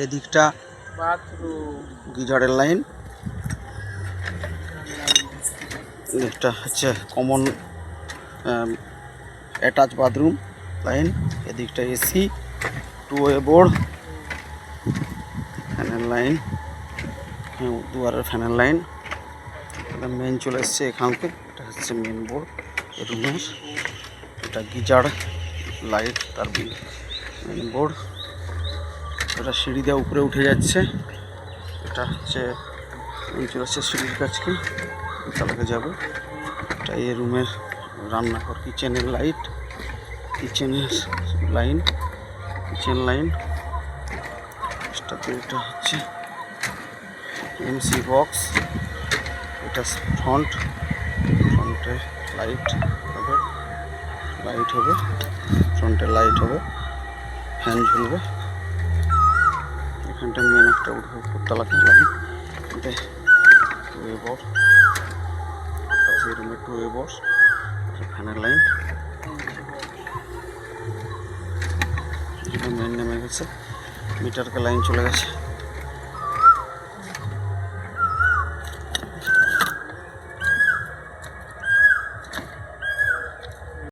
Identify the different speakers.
Speaker 1: এদিকটা গিজারের লাইন, এদিকটা হচ্ছে কমন অ্যাটাচ বাথরুম লাইন, এদিকটা এসি, 2 ওয়ে বোর্ড, ফ্যানের লাইন, দুয়ারের ফ্যানের লাইন। মেন চলে এসছে এখানকে, এটা হচ্ছে মেন বোর্ড রুমের, এটা গিজার লাইট, তার মেন বোর্ড। এটা সিঁড়ি দিয়ে উপরে উঠে যাচ্ছে, এটা হচ্ছে চলে আসছে সিঁড়ির কাছকে, তালাকে যাবে। এটা এই রুমের রান্নাঘর, কিচেনের লাইট, কিচেনের লাইন, কিচেন লাইন। এটা হচ্ছে এমসি বক্স, এটা ফ্রন্টে লাইট হবে, ফ্রন্টে লাইট হবে, ফ্যান ঝুলবে। এখানটা মেন একটা উঠবে উপরতলাতে লাইন, এটা 2 ওয়ে বোর্ড, এই রুমে 2 ওয়ে বোর্ড, ফ্যানের লাইন। এটা মেন নেমে গেছে, মিটারকে লাইন চলে গেছে।